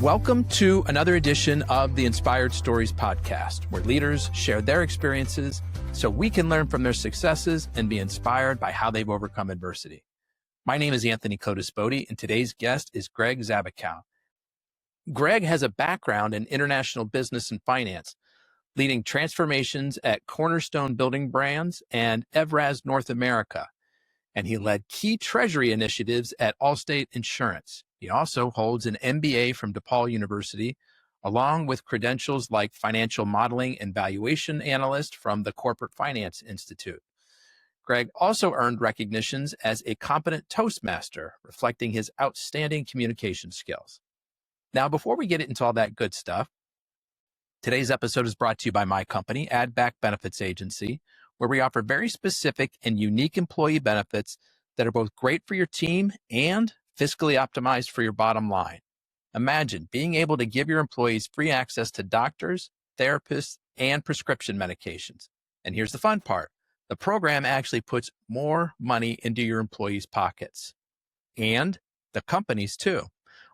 Welcome to another edition of the Inspired Stories podcast, where leaders share their experiences so we can learn from their successes and be inspired by how they've overcome adversity. My name is Anthony Codispoti, and today's guest is Greg Zabikow. Greg has a background in international business and finance, leading transformations at Cornerstone Building Brands and Evraz North America, and he led key treasury initiatives at Allstate Insurance. He also holds an MBA from DePaul University, along with credentials like financial modeling and valuation analyst from the Corporate Finance Institute. Greg also earned recognitions as a competent Toastmaster, reflecting his outstanding communication skills. Now, before we get into all that good stuff, today's episode is brought to you by my company, Add-Back Benefits Agency, where we offer very specific and unique employee benefits that are both great for your team and fiscally optimized for your bottom line. Imagine being able to give your employees free access to doctors, therapists, and prescription medications. And here's the fun part. The program actually puts more money into your employees' pockets and the company's too.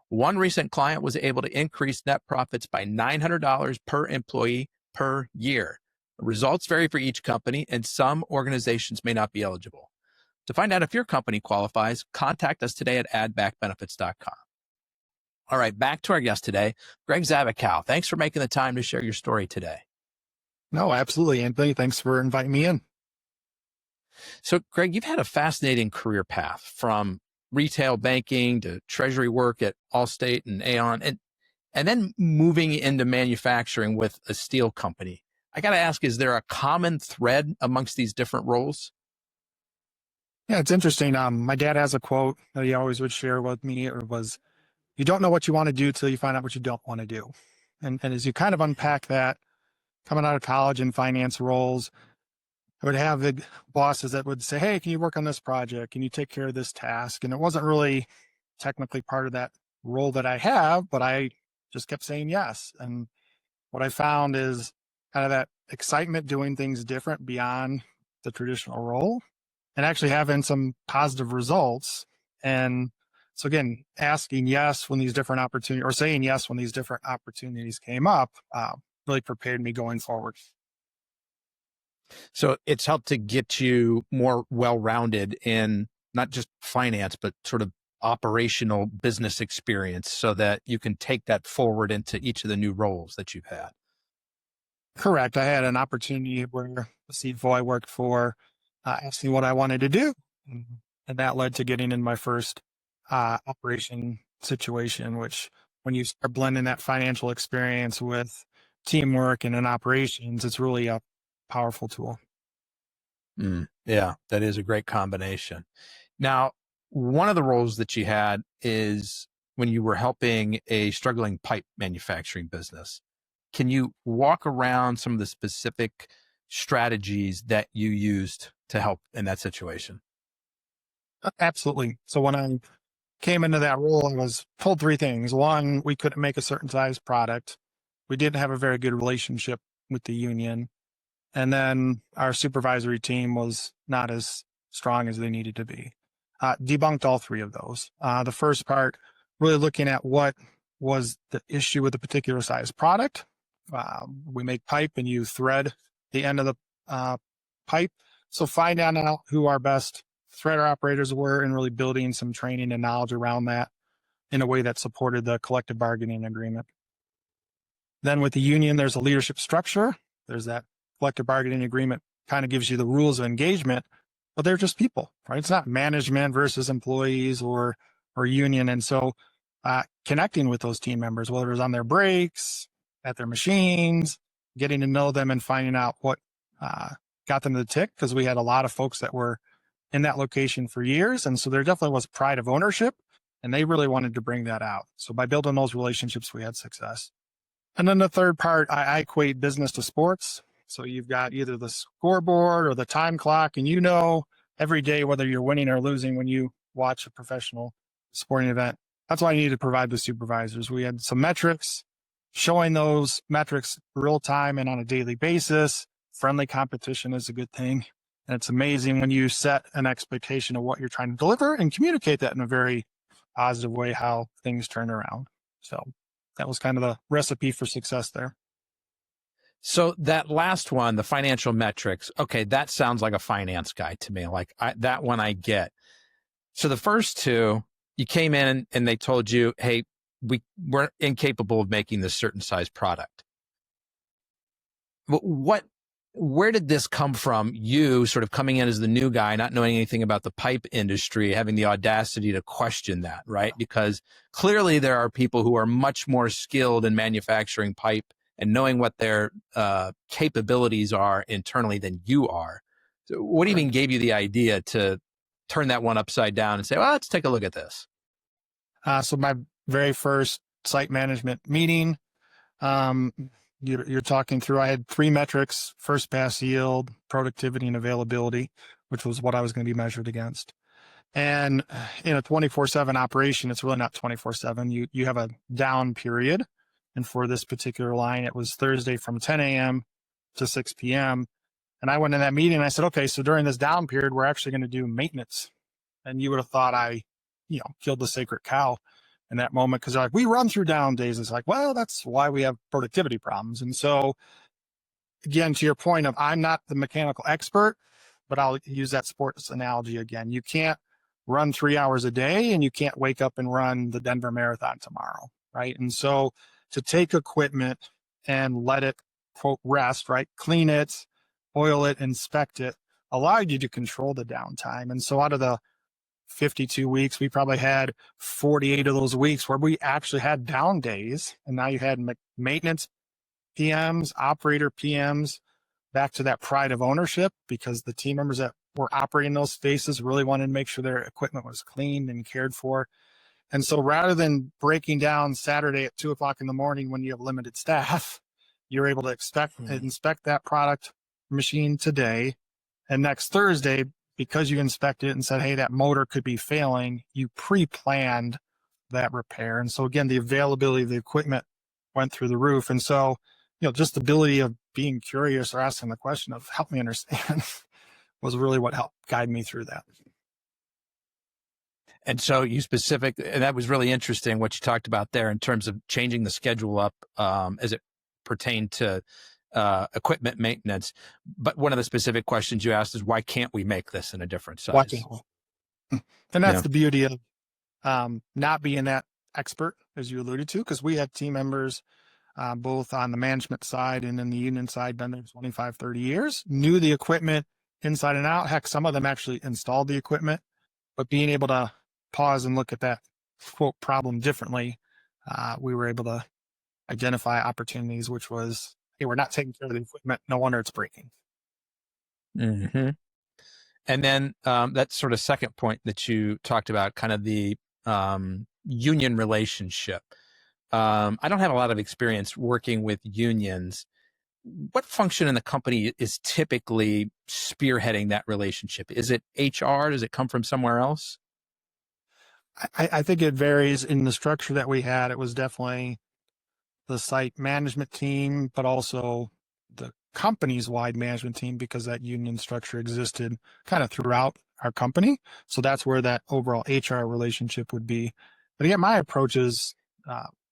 One recent client was able to increase net profits by $900 per employee per year. The results vary for each company, and some organizations may not be eligible. To find out if your company qualifies, contact us today at addbackbenefits.com. All right, back to our guest today, Greg Zabikow. Thanks for making the time to share your story today. No, absolutely, Anthony. Thanks for inviting me in. So, Greg, you've had a fascinating career path from retail banking to treasury work at Allstate and Aon, and then moving into manufacturing with a steel company. I got to ask, is there a common thread amongst these different roles? Yeah, it's interesting. My dad has a quote that he always would share with me. It was, you don't know what you want to do till you find out what you don't want to do. And as you kind of unpack that, coming out of college in finance roles, I would have the bosses that would say, hey, can you work on this project? Can you take care of this task? And it wasn't really technically part of that role that I have, but I just kept saying yes. And what I found is kind of that excitement doing things different beyond the traditional role and actually having some positive results. And so again, asking yes when these different opportunities, or saying yes when these different opportunities came up, really prepared me going forward. So it's helped to get you more well-rounded in not just finance, but sort of operational business experience so that you can take that forward into each of the new roles that you've had. Correct. I had an opportunity where the CFO I worked for asked me what I wanted to do. And that led to getting in my first operation situation, which when you start blending that financial experience with teamwork and in operations, it's really a powerful tool. Yeah, that is a great combination. Now, one of the roles that you had is when you were helping a struggling pipe manufacturing business. Can you walk around some of the specific strategies that you used to help in that situation? Absolutely. So when I came into that role, I was told three things. One, we couldn't make a certain size product. We didn't have a very good relationship with the union. And then our supervisory team was not as strong as they needed to be. Debunked all three of those. The first part, really looking at what was the issue with a particular size product. We make pipe and you thread the end of the pipe. So find out who our best threader operators were and really building some training and knowledge around that in a way that supported the collective bargaining agreement. Then with the union, there's a leadership structure. There's that collective bargaining agreement kind of gives you the rules of engagement, but they're just people, right? It's not management versus employees or union. And so connecting with those team members, whether it's on their breaks, at their machines, getting to know them and finding out what got them to the tick, because we had a lot of folks that were in that location for years. And so there definitely was pride of ownership, and they really wanted to bring that out. So by building those relationships, we had success. And then the third part, I equate business to sports. So you've got either the scoreboard or the time clock, and you know every day whether you're winning or losing when you watch a professional sporting event. That's why I needed to provide the supervisors. We had some metrics, showing those metrics real time and on a daily basis. Friendly competition is a good thing. And it's amazing when you set an expectation of what you're trying to deliver and communicate that in a very positive way, how things turn around. So that was kind of the recipe for success there. So that last one, the financial metrics, okay, that sounds like a finance guy to me. Like that one I get. So the first two, you came in and they told you, hey, we're incapable of making this certain size product. Where did this come from? You sort of coming in as the new guy, not knowing anything about the pipe industry, having the audacity to question that, right? Because clearly there are people who are much more skilled in manufacturing pipe and knowing what their capabilities are internally than you are. So what even gave you the idea to turn that one upside down and say, well, let's take a look at this? So my very first site management meeting, you're talking through, I had 3 metrics: first pass yield, productivity, and availability, which was what I was going to be measured against. And in a 24/7 operation, it's really not 24/7. You have a down period. And for this particular line, it was Thursday from 10 a.m. to 6 p.m. And I went in that meeting and I said, okay, so during this down period, we're actually going to do maintenance. And you would have thought I, killed the sacred cow in that moment, because they're like, we run through down days. It's like, well, that's why we have productivity problems. And so, again, to your point of, I'm not the mechanical expert, but I'll use that sports analogy again. You can't run 3 hours a day and you can't wake up and run the Denver Marathon tomorrow, right? And so to take equipment and let it, quote, rest, right? Clean it, oil it, inspect it, allowed you to control the downtime. And so out of the 52 weeks, we probably had 48 of those weeks where we actually had down days. And now you had maintenance PMs, operator PMs, back to that pride of ownership, because the team members that were operating those spaces really wanted to make sure their equipment was cleaned and cared for. And so rather than breaking down Saturday at 2:00 in the morning when you have limited staff, you're able to inspect that product machine today. And next Thursday, because you inspected it and said, hey, that motor could be failing, you pre-planned that repair. And so again, the availability of the equipment went through the roof. And so, just the ability of being curious or asking the question of, help me understand, was really what helped guide me through that. And so and that was really interesting what you talked about there in terms of changing the schedule up as it pertained to equipment maintenance. But one of the specific questions you asked is, why can't we make this in a different size? Why can't we? And that's the beauty of not being that expert, as you alluded to, because we had team members both on the management side and in the union side, been there 25, 30 years, knew the equipment inside and out. Heck, some of them actually installed the equipment, but being able to pause and look at that, quote, problem differently, we were able to identify opportunities, which was, hey, we're not taking care of the equipment. No wonder it's breaking. Mm-hmm. And then that sort of second point that you talked about, kind of the union relationship. I don't have a lot of experience working with unions. What function in the company is typically spearheading that relationship? Is it HR? Does it come from somewhere else? I think it varies. In the structure that we had, it was definitely the site management team, but also the company's wide management team, because that union structure existed kind of throughout our company. So that's where that overall HR relationship would be. But again, my approach is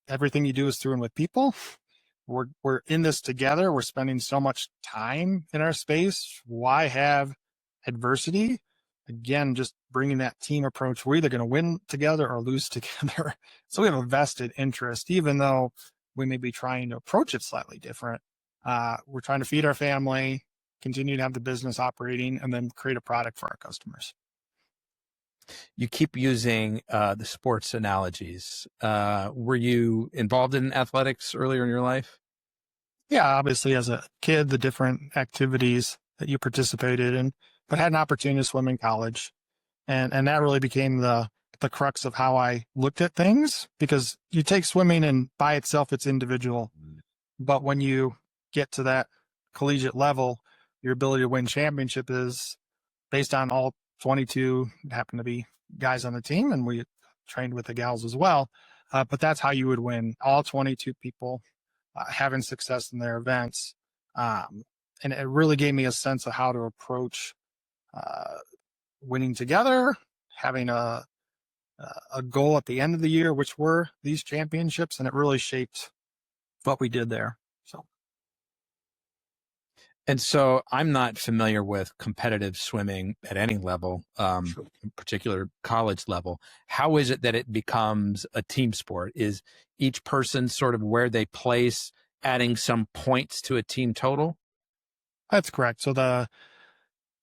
everything you do is through and with people. We're in this together. We're spending so much time in our space. Why have adversity? Again, just bringing that team approach. We're either going to win together or lose together. So we have a vested interest, even though we may be trying to approach it slightly different. We're trying to feed our family, continue to have the business operating, and then create a product for our customers. You keep using the sports analogies. Were you involved in athletics earlier in your life? Yeah, obviously as a kid, the different activities that you participated in, but had an opportunity to swim in college. And that really became the crux of how I looked at things, because you take swimming and by itself, it's individual. But when you get to that collegiate level, your ability to win championship is based on all 22 happen to be guys on the team, and we trained with the gals as well. But that's how you would win, all 22 people having success in their events. And it really gave me a sense of how to approach winning together, having a a goal at the end of the year, which were these championships, and it really shaped what we did there. So. And so I'm not familiar with competitive swimming at any level, Sure. in particular college level. How is it that it becomes a team sport? Is each person sort of where they place adding some points to a team total? That's correct. So the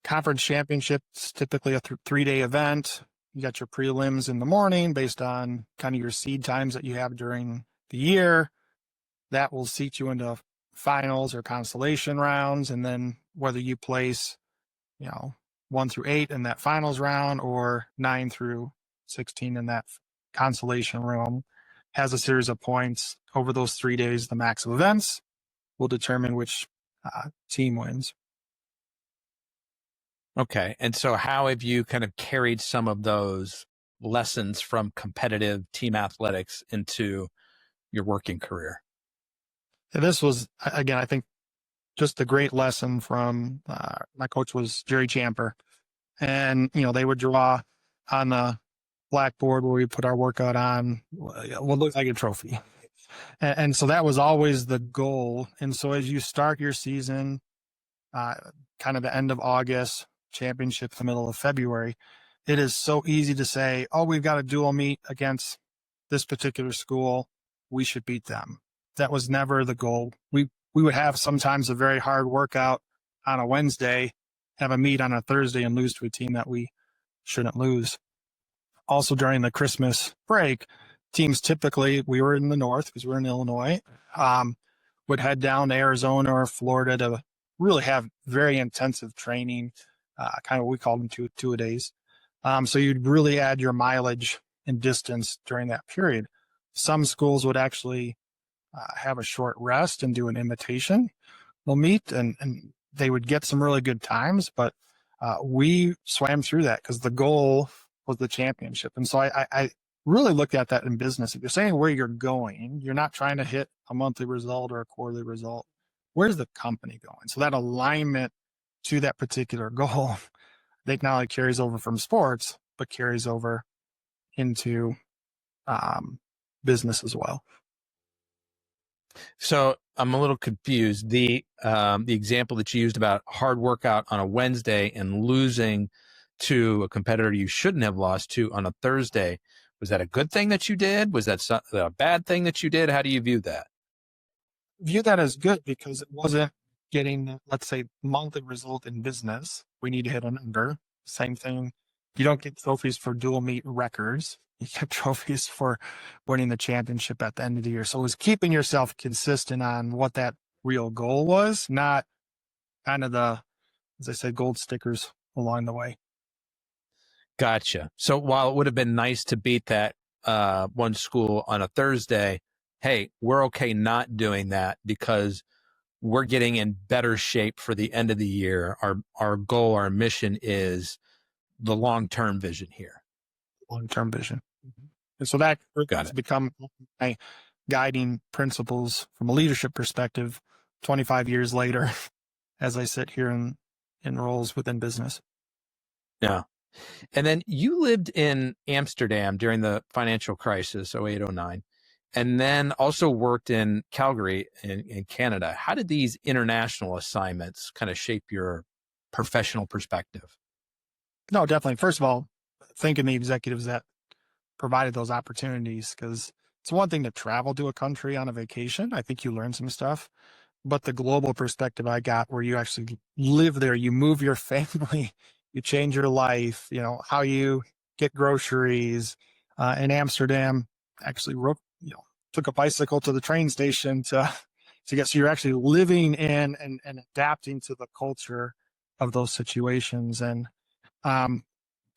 conference championship's typically a 3-day event. You got your prelims in the morning based on kind of your seed times that you have during the year. That will seat you into finals or consolation rounds. And then whether you place, 1 through 8 in that finals round or 9 through 16 in that consolation round has a series of points over those 3 days. The max of events will determine which team wins. Okay. And so how have you kind of carried some of those lessons from competitive team athletics into your working career? This was, again, I think just a great lesson from my coach was Jerry Champer. And, they would draw on the blackboard where we put our workout on what looked like a trophy. And so that was always the goal. And so as you start your season, kind of the end of August, championship the middle of February, it is so easy to say, oh, we've got a dual meet against this particular school. We should beat them. That was never the goal. We would have sometimes a very hard workout on a Wednesday, have a meet on a Thursday and lose to a team that we shouldn't lose. Also during the Christmas break, teams typically, we were in the north because we're in Illinois, would head down to Arizona or Florida to really have very intensive training, kind of what we called them two-a-days. So you'd really add your mileage and distance during that period. Some schools would actually have a short rest and do an imitation. They'll meet and they would get some really good times, but we swam through that because the goal was the championship. And so I really looked at that in business. If you're saying where you're going, you're not trying to hit a monthly result or a quarterly result. Where's the company going? So that alignment to that particular goal, I think not only carries over from sports, but carries over into business as well. So I'm a little confused. The example that you used about hard workout on a Wednesday and losing to a competitor you shouldn't have lost to on a Thursday, was that a good thing that you did? Was that a bad thing that you did? How do you view that? View that as good because it wasn't getting, let's say, monthly result in business. We need to hit a number. Same thing. You don't get trophies for dual meet records. You get trophies for winning the championship at the end of the year. So it was keeping yourself consistent on what that real goal was, not kind of the, as I said, gold stickers along the way. Gotcha. So while it would have been nice to beat that one school on a Thursday, hey, we're okay not doing that because we're getting in better shape for the end of the year. Our goal, our mission is the long-term vision here. Long-term vision. And so that has become my guiding principles from a leadership perspective 25 years later, as I sit here in roles within business. Yeah. And then you lived in Amsterdam during the financial crisis, 08, 09, and then also worked in Calgary in Canada. How did these international assignments kind of shape your professional perspective? No, definitely. First of all, thanking the executives that provided those opportunities, because it's one thing to travel to a country on a vacation. I think you learn some stuff, but the global perspective I got where you actually live there, you move your family, you change your life, how you get groceries. In Amsterdam, actually took a bicycle to the train station to get, so you're actually living in and adapting to the culture of those situations. And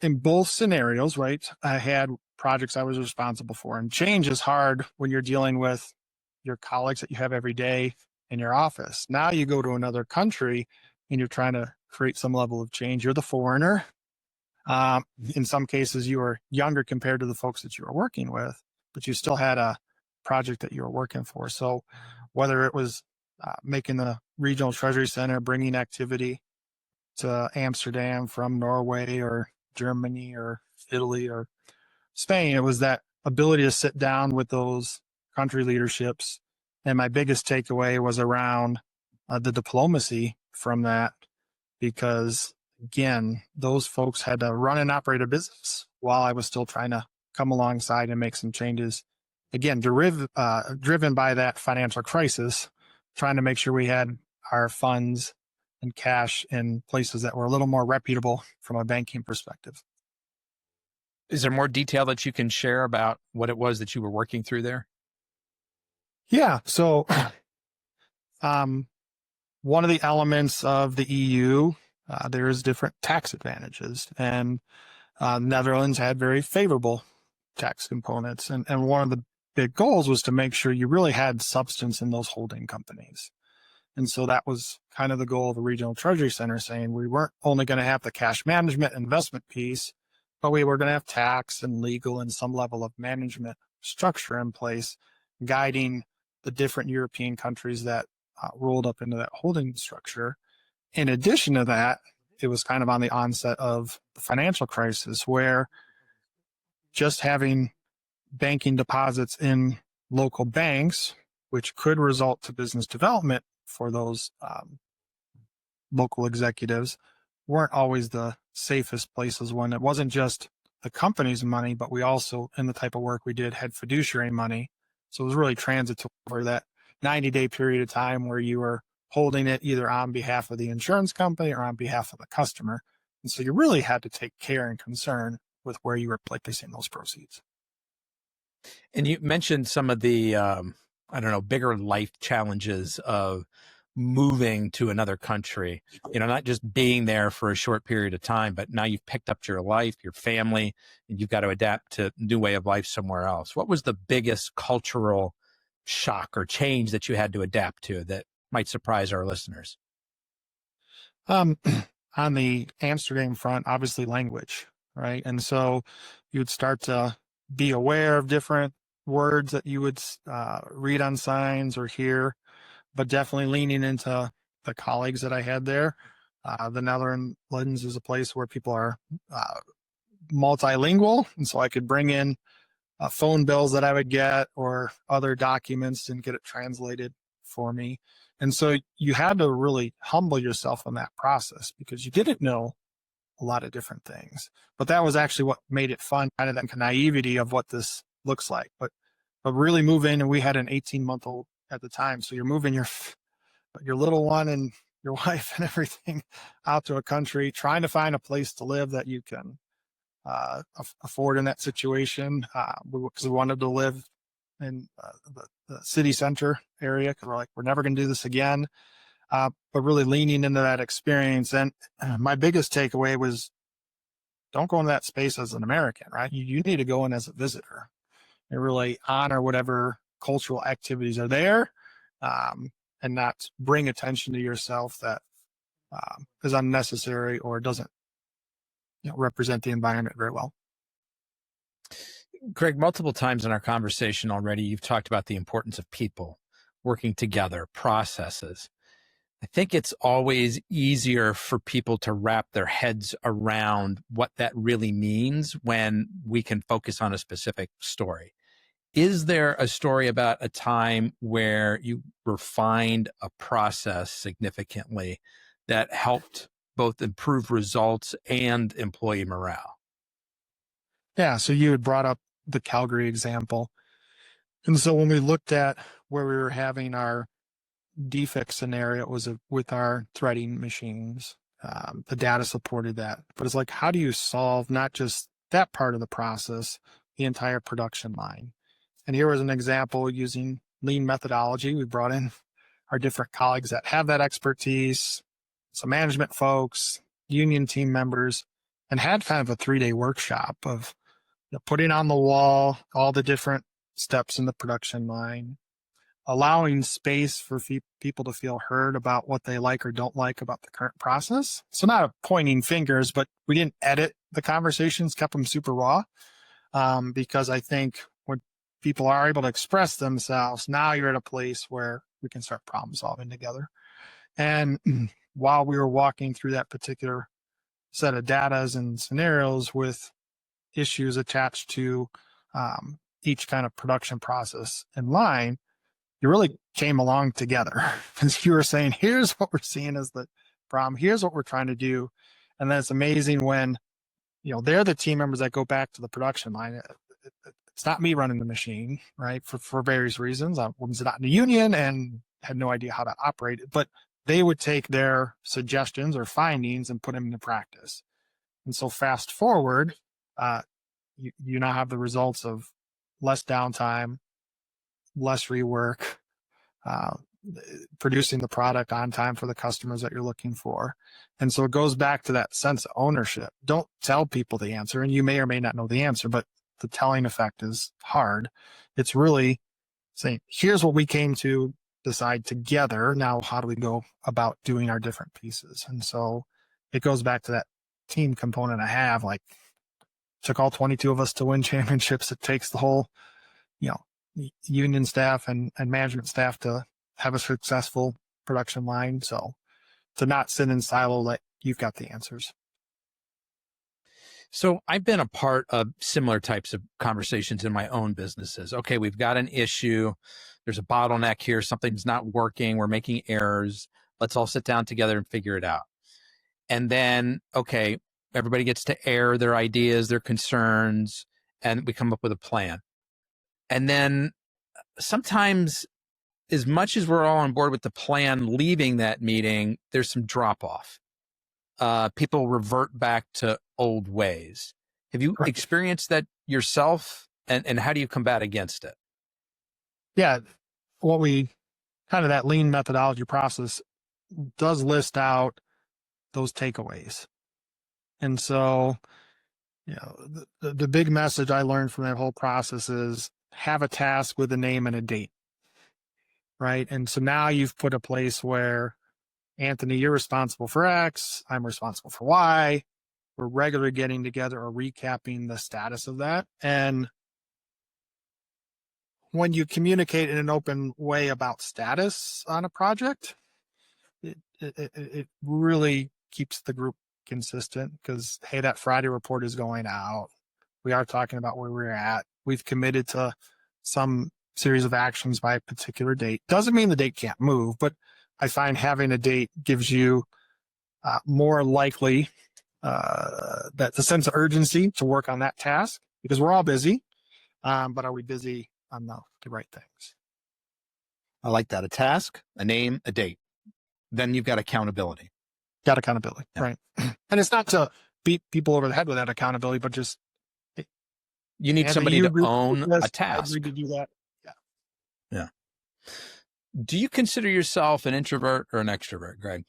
in both scenarios, right, I had projects I was responsible for, and change is hard when you're dealing with your colleagues that you have every day in your office. Now you go to another country and you're trying to create some level of change. You're the foreigner. In some cases, you were younger compared to the folks that you were working with, but you still had a project that you were working for. So whether it was making the regional treasury center, bringing activity to Amsterdam from Norway or Germany or Italy or Spain, it was that ability to sit down with those country leaderships. And my biggest takeaway was around the diplomacy from that, because again, those folks had to run and operate a business while I was still trying to come alongside and make some changes. Again, driven by that financial crisis, trying to make sure we had our funds and cash in places that were a little more reputable from a banking perspective. Is there more detail that you can share about what it was that you were working through there? Yeah. So one of the elements of the EU, there's different tax advantages, and Netherlands had very favorable tax components. And one of the big goals was to make sure you really had substance in those holding companies. And so that was kind of the goal of the Regional Treasury Center, saying we weren't only going to have the cash management investment piece, but we were going to have tax and legal and some level of management structure in place, guiding the different European countries that rolled up into that holding structure. In addition to that, it was kind of on the onset of the financial crisis, where just having banking deposits in local banks, which could result to business development for those local executives, weren't always the safest places, when it wasn't just the company's money, but we also, in the type of work we did, had fiduciary money. So it was really transitory for that 90-day period of time where you were holding it either on behalf of the insurance company or on behalf of the customer. And so you really had to take care and concern with where you were placing those proceeds. And you mentioned some of the, bigger life challenges of moving to another country, not just being there for a short period of time, but now you've picked up your life, your family, and you've got to adapt to a new way of life somewhere else. What was the biggest cultural shock or change that you had to adapt to that might surprise our listeners? On the Amsterdam front, obviously language, right? And so you would start to be aware of different words that you would read on signs or hear, but definitely leaning into the colleagues that I had there. The Netherlands is a place where people are multilingual, and so I could bring in phone bills that I would get or other documents and get it translated for me. And so you had to really humble yourself in that process, because you didn't know a lot of different things. But that was actually what made it fun, kind of that naivety of what this looks like. But really move in, and we had an 18-month-old at the time. So you're moving your little one and your wife and everything out to a country, trying to find a place to live that you can afford in that situation. Because we wanted to live in the city center area, because we're never going to do this again. But really leaning into that experience. And my biggest takeaway was, don't go into that space as an American, right? You need to go in as a visitor and really honor whatever cultural activities are there, and not bring attention to yourself that is unnecessary or doesn't represent the environment very well. Craig, multiple times in our conversation already, you've talked about the importance of people working together, processes. I think it's always easier for people to wrap their heads around what that really means when we can focus on a specific story. Is there a story about a time where you refined a process significantly that helped both improve results and employee morale? Yeah, so you had brought up the Calgary example. And so when we looked at where we were having our defect scenario, it was with our threading machines. The data supported that. But it's like, how do you solve not just that part of the process, the entire production line? And here was an example using lean methodology. We brought in our different colleagues that have that expertise, some management folks, union team members, and had kind of a 3-day workshop of putting on the wall all the different steps in the production line, allowing space for people to feel heard about what they like or don't like about the current process. So not pointing fingers, but we didn't edit the conversations, kept them super raw, because I think when people are able to express themselves, now you're at a place where we can start problem solving together. And while we were walking through that particular set of data and scenarios with issues attached to each kind of production process in line, you really came along together because you were saying, here's what we're seeing as the problem. Here's what we're trying to do. And then it's amazing when, they're the team members that go back to the production line. It's not me running the machine, right? For various reasons. I was not in the union and had no idea how to operate it, but they would take their suggestions or findings and put them into practice. And so fast forward, you now have the results of less downtime, less rework, producing the product on time for the customers that you're looking for. And so it goes back to that sense of ownership. Don't tell people the answer, and you may or may not know the answer, but the telling effect is hard. It's really saying, here's what we came to decide together. Now, how do we go about doing our different pieces? And so it goes back to that team component I have, like, took all 22 of us to win championships. It takes the whole, union staff and management staff to have a successful production line. So to not sit in silo, like, you've got the answers. So I've been a part of similar types of conversations in my own businesses. Okay, we've got an issue. There's a bottleneck here. Something's not working. We're making errors. Let's all sit down together and figure it out. And then, okay, everybody gets to air their ideas, their concerns, and we come up with a plan. And then sometimes, as much as we're all on board with the plan, leaving that meeting, there's some drop off. People revert back to old ways. Have you experienced that yourself? And how do you combat against it? Yeah. What we kind of that lean methodology process does list out those takeaways. And so, the big message I learned from that whole process is have a task with a name and a date. Right. And so now you've put a place where, Anthony, you're responsible for X, I'm responsible for Y. We're regularly getting together or recapping the status of that. And when you communicate in an open way about status on a project, it really keeps the group consistent because, hey, that Friday report is going out. We are talking about where we're at. We've committed to some series of actions by a particular date. Doesn't mean the date can't move, but I find having a date gives you more likely that the sense of urgency to work on that task because we're all busy, but are we busy on the right things? I like that. A task, a name, a date. Then you've got accountability. Got accountability, yeah. Right. And it's not to beat people over the head with that accountability, but just you need somebody to own a task. I agreed to do that. Yeah. Do you consider yourself an introvert or an extrovert, Greg?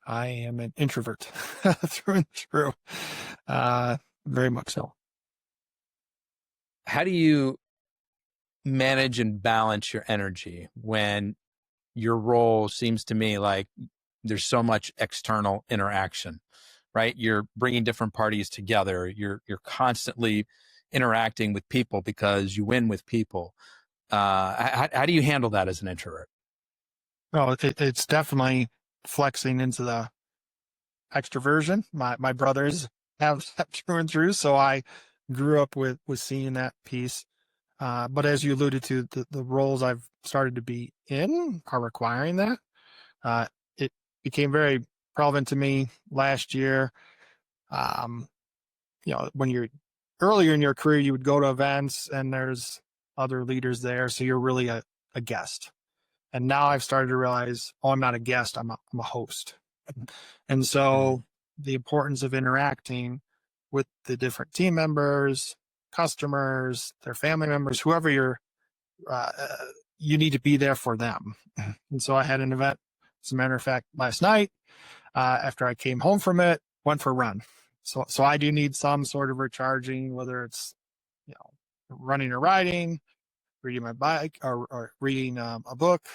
I am an introvert through and through. Very much so. How do you manage and balance your energy when your role seems to me like there's so much external interaction, right? You're bringing different parties together. You're constantly interacting with people because you win with people. How do you handle that as an introvert? Well, it's definitely flexing into the extroversion. My brothers have that through and through, so I grew up with seeing that piece. But as you alluded to, the roles I've started to be in are requiring that. It became very relevant to me last year. When you're earlier in your career, you would go to events and there's other leaders there, so you're really a guest. And now I've started to realize, I'm not a guest, I'm a host. And so the importance of interacting with the different team members, customers, their family members, whoever you need to be there for them. And so I had an event, as a matter of fact, last night, after I came home from it, went for a run. So I do need some sort of recharging, whether it's, running or riding, reading my bike or reading a book,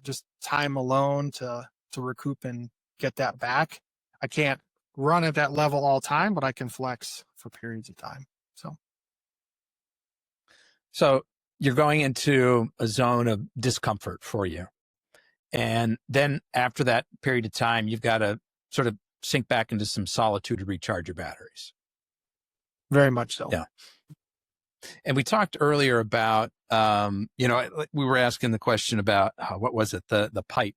just time alone to recoup and get that back. I can't run at that level all time, but I can flex for periods of time. So you're going into a zone of discomfort for you. And then after that period of time, you've got to sort of sink back into some solitude to recharge your batteries. Very much so. Yeah. And we talked earlier about, we were asking the question about, what was it? The pipe.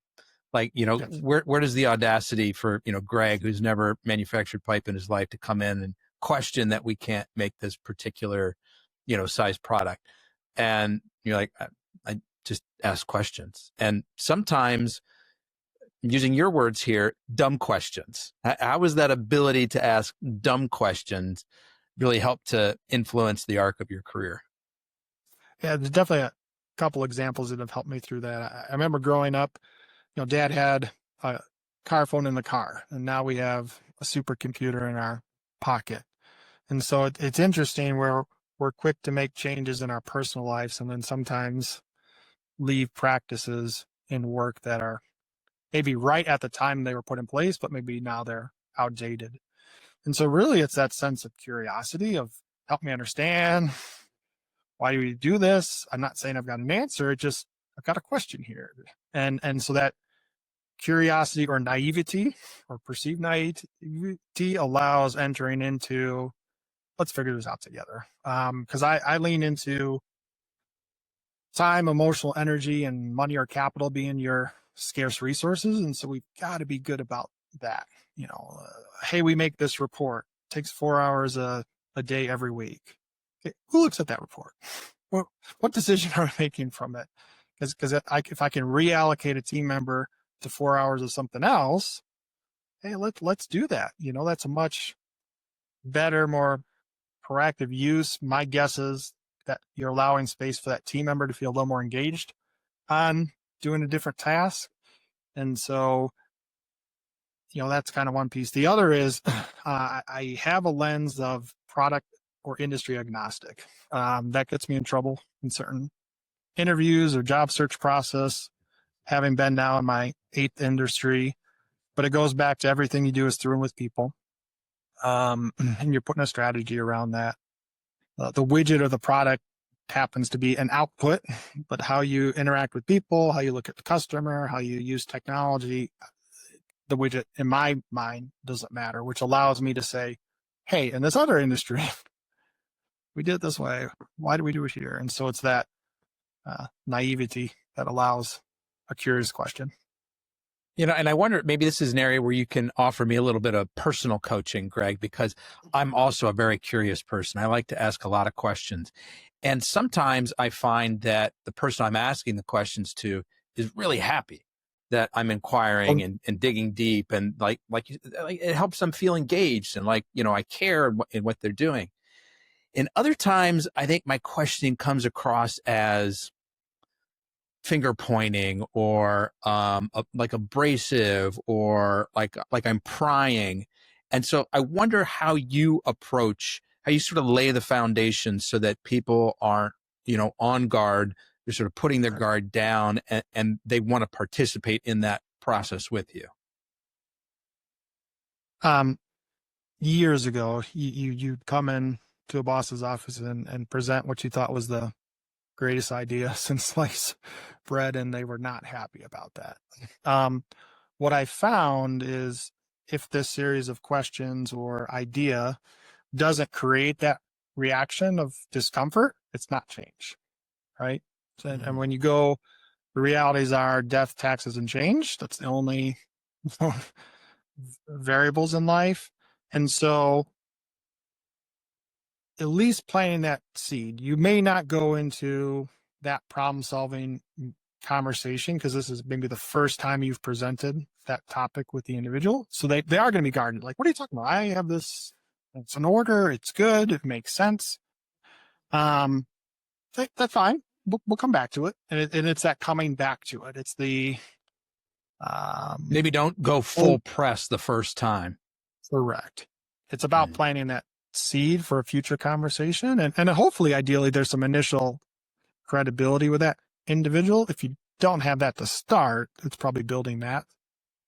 Like, Yes. where does the audacity for, Greg, who's never manufactured pipe in his life, to come in and question that we can't make this particular, size product? And you're like, I just ask questions. And sometimes, using your words here, dumb questions. How was that ability to ask dumb questions really help to influence the arc of your career? Yeah, there's definitely a couple examples that have helped me through that. I remember growing up, Dad had a car phone in the car, and now we have a supercomputer in our pocket. And so it's interesting where we're quick to make changes in our personal lives and then sometimes leave practices in work that are maybe right at the time they were put in place, but maybe now they're outdated. And so really it's that sense of curiosity of help me understand, why do we do this? I'm not saying I've got an answer. It just, I've got a question here. And so that curiosity or naivety or perceived naivety allows entering into, let's figure this out together. Because I lean into time, emotional energy, and money or capital being your scarce resources. And so we've got to be good about that. Hey, we make this report. It takes 4 hours a day every week. Okay, who looks at that report? What decision are we making from it? Because if I can reallocate a team member to 4 hours of something else, hey, let's do that. That's a much better, more proactive use. My guess is that you're allowing space for that team member to feel a little more engaged on doing a different task. And so, that's kind of one piece. The other is I have a lens of product or industry agnostic. That gets me in trouble in certain interviews or job search process, having been now in my 8th industry. But it goes back to everything you do is through and with people. And you're putting a strategy around that. The widget or the product happens to be an output, but how you interact with people, how you look at the customer, how you use technology, the widget in my mind doesn't matter, which allows me to say, hey, in this other industry, we did it this way. Why do we do it here? And so it's that naivety that allows a curious question. And I wonder, maybe this is an area where you can offer me a little bit of personal coaching, Greg, because I'm also a very curious person. I like to ask a lot of questions. And sometimes I find that the person I'm asking the questions to is really happy that I'm inquiring and digging deep, and like it helps them feel engaged and I care in what they're doing. And other times I think my questioning comes across as finger pointing or like abrasive or like I'm prying. And so I wonder how you sort of lay the foundation so that people aren't, on guard. They're sort of putting their guard down and they want to participate in that process with you. Years ago, you'd come in to a boss's office and present what you thought was the greatest idea since sliced bread, and they were not happy about that. What I found is if this series of questions or idea doesn't create that reaction of discomfort, it's not change, right? And when you go, the realities are death, taxes, and change. That's the only variables in life. And so at least planting that seed. You may not go into that problem solving conversation because this is maybe the first time you've presented that topic with the individual. So they are going to be guarded. Like, what are you talking about? I have this, it's an order, it's good, it makes sense. That's fine. We'll come back to it. And it's that coming back to it. It's the maybe don't go full press the first time. Correct. It's about planting that seed for a future conversation. And hopefully, ideally, there's some initial credibility with that individual. If you don't have that to start, it's probably building that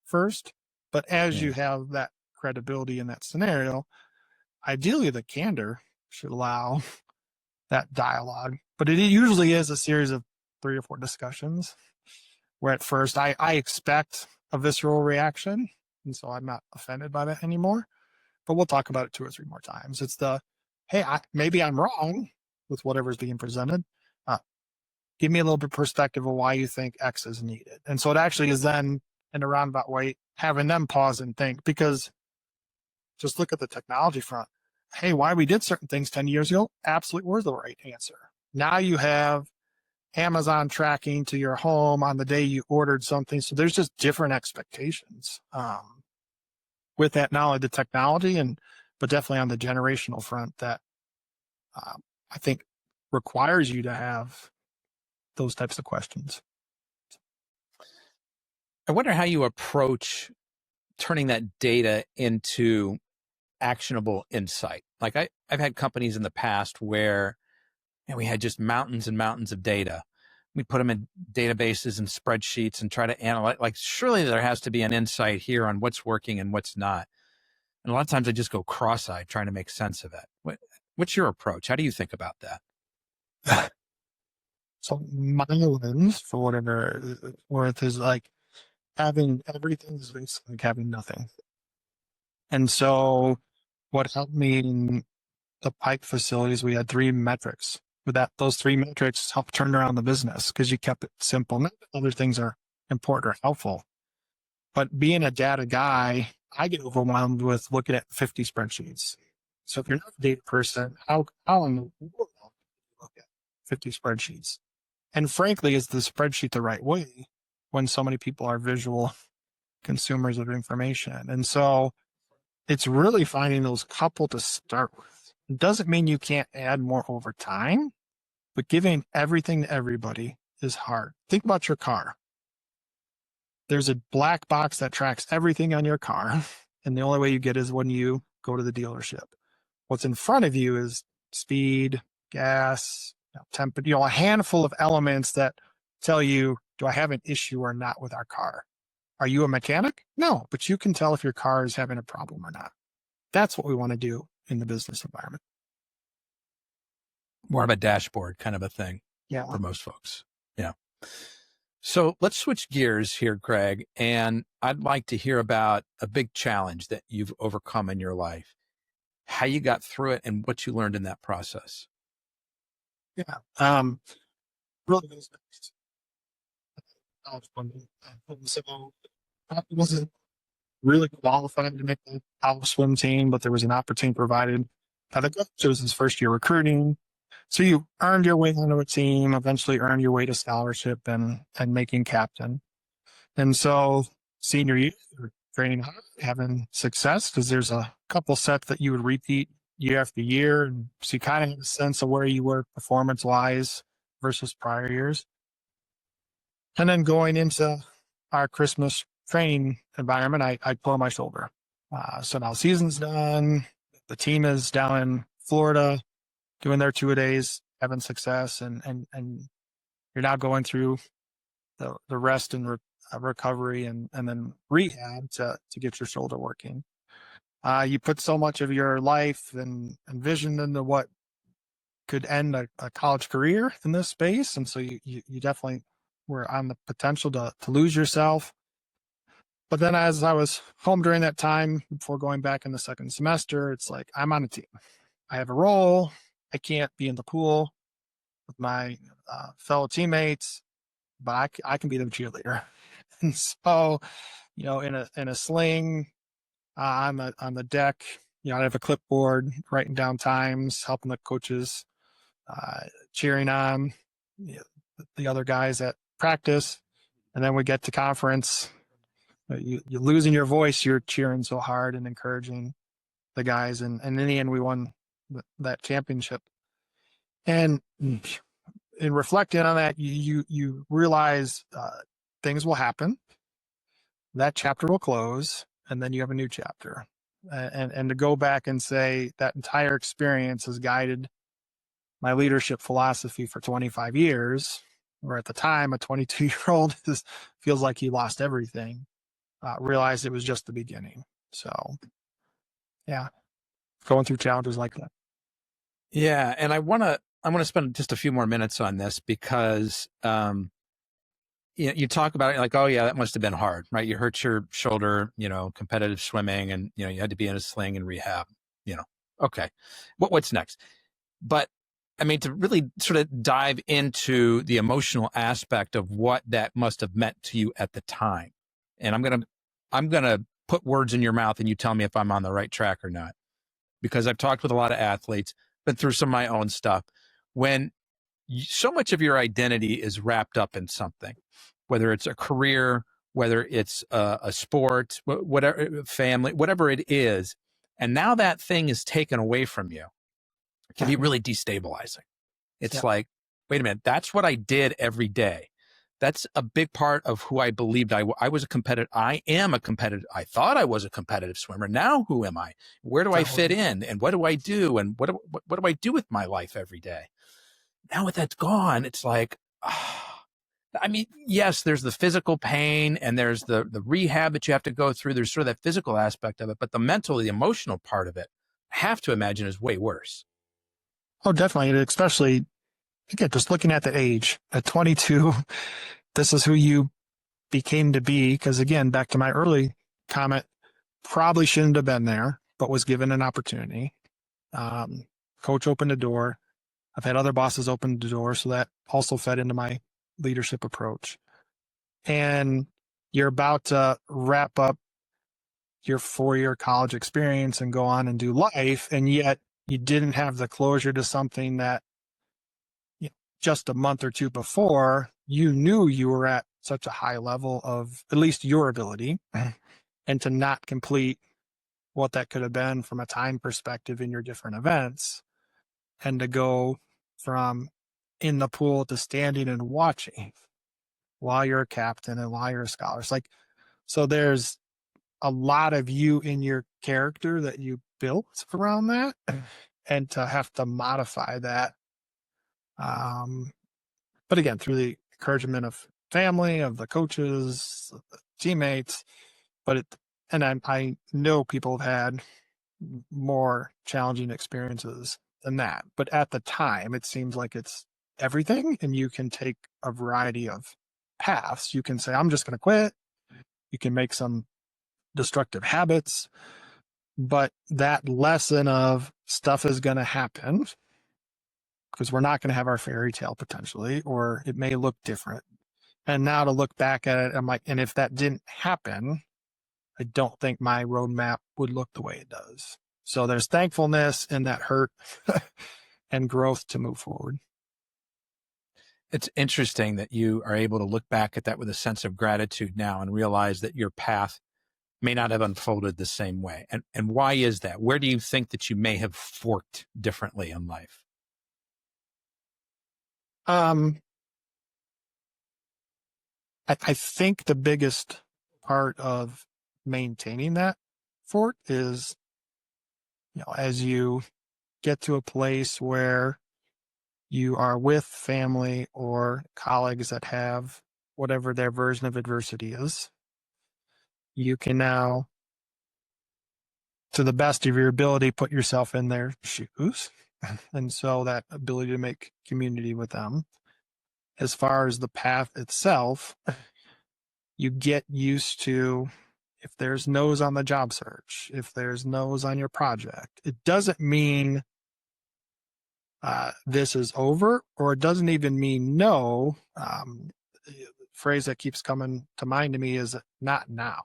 first. But as you have that credibility in that scenario, ideally the candor should allow that dialogue. But it usually is a series of 3 or 4 discussions where at first I expect a visceral reaction. And so I'm not offended by that anymore. But we'll talk about it 2 or 3 more times. It's the hey, maybe I'm wrong with whatever's being presented. Uh, Give me a little bit of perspective of why you think X is needed. And so it actually is then in a roundabout way, having them pause and think, because just look at the technology front. Hey, why we did certain things 10 years ago absolutely was the right answer. Now you have Amazon tracking to your home on the day you ordered something. So there's just different expectations with that, not only the technology, but definitely on the generational front that I think requires you to have those types of questions. I wonder how you approach turning that data into actionable insight. Like I've had companies in the past where we had just mountains and mountains of data. We put them in databases and spreadsheets and try to analyze. Like, surely there has to be an insight here on what's working and what's not. And a lot of times I just go cross-eyed trying to make sense of it. What's your approach? How do you think about that? So my lens, for whatever it's worth, is like having everything is basically like having nothing. And so what helped me in the Pike facilities, we had 3 metrics. With that, those 3 metrics helped turn around the business because you kept it simple. Not that other things are important or helpful, but being a data guy, I get overwhelmed with looking at 50 spreadsheets. So if you're not a data person, how in the world do you look at 50 spreadsheets? And frankly, is the spreadsheet the right way when so many people are visual consumers of information? And so it's really finding those couple to start with. It doesn't mean you can't add more over time, but giving everything to everybody is hard. Think about your car. There's a black box that tracks everything on your car, and the only way you get is when you go to the dealership. What's in front of you is speed, gas, temperature, a handful of elements that tell you, do I have an issue or not with our car? Are you a mechanic? No, but you can tell if your car is having a problem or not. That's what we want to do in the business environment. More of a dashboard kind of a thing for most folks. Yeah. So let's switch gears here, Greg, and I'd like to hear about a big challenge that you've overcome in your life, how you got through it and what you learned in that process. Yeah. Really goes back to so I wasn't really qualified to make the college swim team, but there was an opportunity provided by the coach. It was his first year recruiting. So you earned your way onto a team, eventually earned your way to scholarship and making captain. And so senior year, you're training hard, having success, because there's a couple sets that you would repeat year after year. And so you kind of have a sense of where you were performance wise versus prior years. And then going into our Christmas training environment, I pull my shoulder. So now season's done. The team is down in Florida doing their 2-a-days, having success, and you're now going through the rest and recovery and then rehab to get your shoulder working. You put so much of your life and vision into what could end a college career in this space, and so you definitely were on the potential to lose yourself. But then as I was home during that time before going back in the second semester, it's like, I'm on a team. I have a role. I can't be in the pool with my fellow teammates, but I can be the cheerleader. And so, in a sling on the deck, I have a clipboard, writing down times, helping the coaches, cheering on the other guys at practice. And then we get to conference. You're losing your voice. You're cheering so hard and encouraging the guys. And in the end, we won that championship. And in reflecting on that, you realize things will happen. That chapter will close, and then you have a new chapter. And to go back and say that entire experience has guided my leadership philosophy for 25 years, where at the time a 22-year-old feels like he lost everything, realized it was just the beginning. So, yeah, going through challenges like that. Yeah, and I want to spend just a few more minutes on this because you talk about it like, oh yeah, that must have been hard, right? You hurt your shoulder, competitive swimming, and you had to be in a sling and rehab, Okay. What's next? But I mean, to really sort of dive into the emotional aspect of what that must have meant to you at the time. And I'm going to put words in your mouth and you tell me if I'm on the right track or not, because I've talked with a lot of athletes, been through some of my own stuff. When so much of your identity is wrapped up in something, whether it's a career, whether it's a sport, whatever, family, whatever it is. And now that thing is taken away from you, it can be really destabilizing. It's like, wait a minute, that's what I did every day. That's a big part of who I believed I was a competitive. I am a competitive. I thought I was a competitive swimmer. Now who am I? Where do I fit in? And what do I do? And what do I do with my life every day? Now with that's gone, it's like, I mean, yes, there's the physical pain and there's the rehab that you have to go through. There's sort of that physical aspect of it, but the mental, the emotional part of it, I have to imagine is way worse. Oh, definitely. Especially, again, just looking at the age at 22, this is who you became to be. Because again, back to my early comment, probably shouldn't have been there, but was given an opportunity. Coach opened the door. I've had other bosses open the door, so that also fed into my leadership approach. And you're about to wrap up your 4-year college experience and go on and do life, and yet you didn't have the closure to something that just a month or two before you knew you were at such a high level of at least your ability, and to not complete what that could have been from a time perspective in your different events, and to go from in the pool to standing and watching while you're a captain and while you're a scholar. It's like, so there's a lot of you in your character that you built around that, and to have to modify that. But again, through the encouragement of family, of the coaches, of the teammates, I know people have had more challenging experiences than that. But at the time, it seems like it's everything, and you can take a variety of paths. You can say, I'm just going to quit. You can make some destructive habits, but that lesson of stuff is going to happen, because we're not going to have our fairy tale potentially, or it may look different. And now to look back at it, I'm like, and if that didn't happen, I don't think my roadmap would look the way it does. So there's thankfulness in that hurt and growth to move forward. It's interesting that you are able to look back at that with a sense of gratitude now and realize that your path may not have unfolded the same way. And why is that? Where do you think that you may have forked differently in life? I think the biggest part of maintaining that fork is, as you get to a place where you are with family or colleagues that have whatever their version of adversity is, you can now, to the best of your ability, put yourself in their shoes. And so that ability to make community with them. As far as the path itself, you get used to, if there's no's on the job search, if there's no's on your project, it doesn't mean this is over, or it doesn't even mean no. Phrase that keeps coming to mind to me is not now.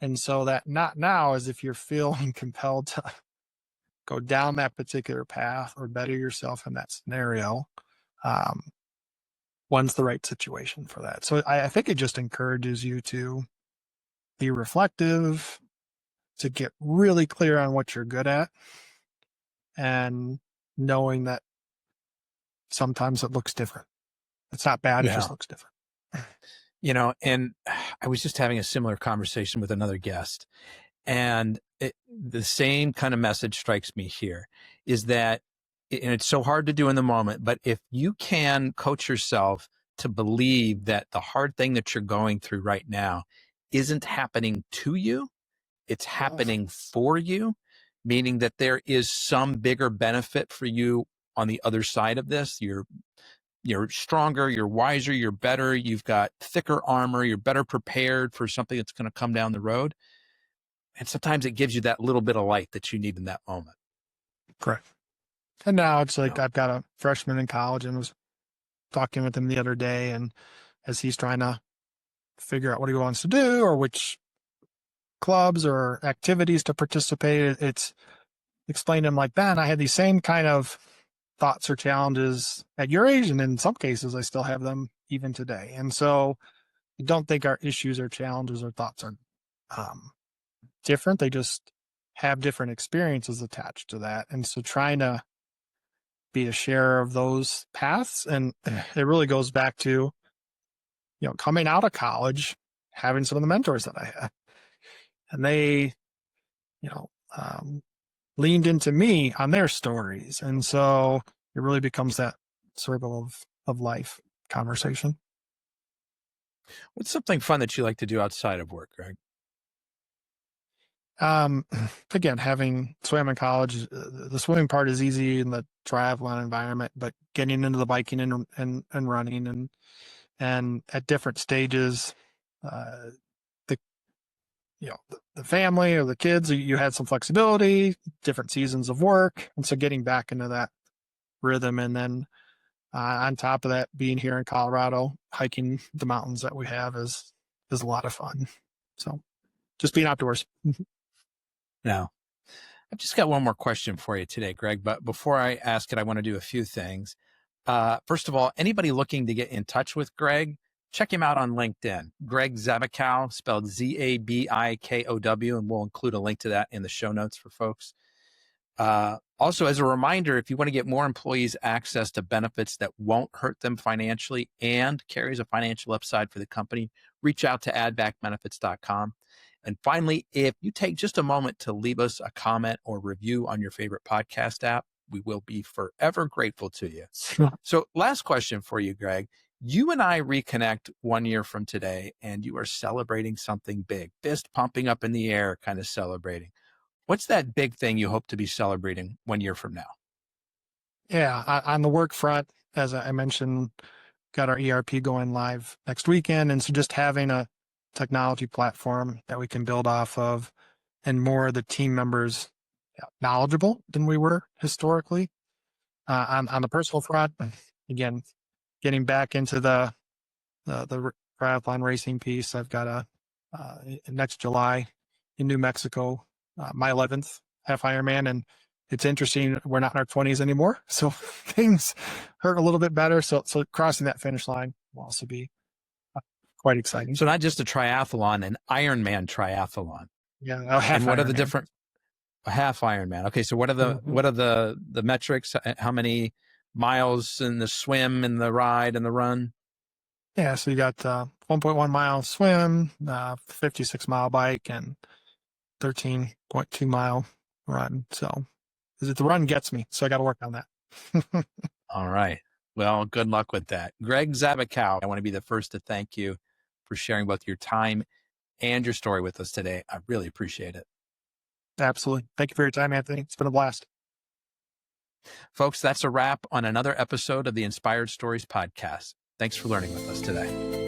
And so that not now is if you're feeling compelled to go down that particular path or better yourself in that scenario, when's the right situation for that? So I think it just encourages you to be reflective, to get really clear on what you're good at, and knowing that sometimes it looks different. It's not bad, it just looks different. And I was just having a similar conversation with another guest, and the same kind of message strikes me here, is that, and it's so hard to do in the moment, but if you can coach yourself to believe that the hard thing that you're going through right now isn't happening to you, it's happening for you, meaning that there is some bigger benefit for you on the other side of this. You're stronger, you're wiser, you're better, you've got thicker armor, you're better prepared for something that's going to come down the road. And sometimes it gives you that little bit of light that you need in that moment. Correct. And now it's like Yeah. I've got a freshman in college and was talking with him the other day, and as he's trying to figure out what he wants to do or which clubs or activities to participate, it's explained to him like that. I had these same kind of thoughts or challenges at your age, and in some cases I still have them even today. And so I don't think our issues or challenges or thoughts are different. They just have different experiences attached to that. And so trying to be a share of those paths, and it really goes back to, coming out of college, having some of the mentors that I had, and they, you know, leaned into me on their stories. And so it really becomes that circle of life conversation. What's something fun that you like to do outside of work, Greg? Again, having swam in college, the swimming part is easy in the triathlon environment, but getting into the biking and running and at different stages, the the family or the kids, you had some flexibility, different seasons of work, and so getting back into that rhythm, and then on top of that, being here in Colorado, hiking the mountains that we have is a lot of fun. So just being outdoors. Now, I've just got one more question for you today, Greg. But before I ask it, I want to do a few things. First of all, anybody looking to get in touch with Greg, check him out on LinkedIn. Greg Zabikow, spelled Zabikow, and we'll include a link to that in the show notes for folks. Also, as a reminder, if you want to get more employees access to benefits that won't hurt them financially and carries a financial upside for the company, reach out to addbackbenefits.com. And finally, if you take just a moment to leave us a comment or review on your favorite podcast app, we will be forever grateful to you. So last question for you, Greg. You and I reconnect 1 year from today, and you are celebrating something big, fist pumping up in the air, kind of celebrating. What's that big thing you hope to be celebrating 1 year from now? Yeah, on the work front, as I mentioned, got our ERP going live next weekend. And so just having a technology platform that we can build off of, and more of the team members knowledgeable than we were historically. On the personal front, again, getting back into the triathlon racing piece. I've got next July in New Mexico, my 11th half Ironman, and it's interesting. We're not in our 20s anymore, so things hurt a little bit better. So crossing that finish line will also be quite exciting. So not just a triathlon, an Ironman triathlon. Yeah, and what Ironman. are the different half Ironman? Okay, so what are the metrics? How many miles in the swim and the ride and the run? Yeah, so you got 1.1 mile swim, 56-mile bike, and 13.2 mile run. So the run gets me, so I got to work on that. All right. Well, good luck with that. Greg Zabikow, I want to be the first to thank you for sharing both your time and your story with us today. I really appreciate it. Absolutely. Thank you for your time, Anthony. It's been a blast. Folks, that's a wrap on another episode of the Inspired Stories podcast. Thanks for learning with us today.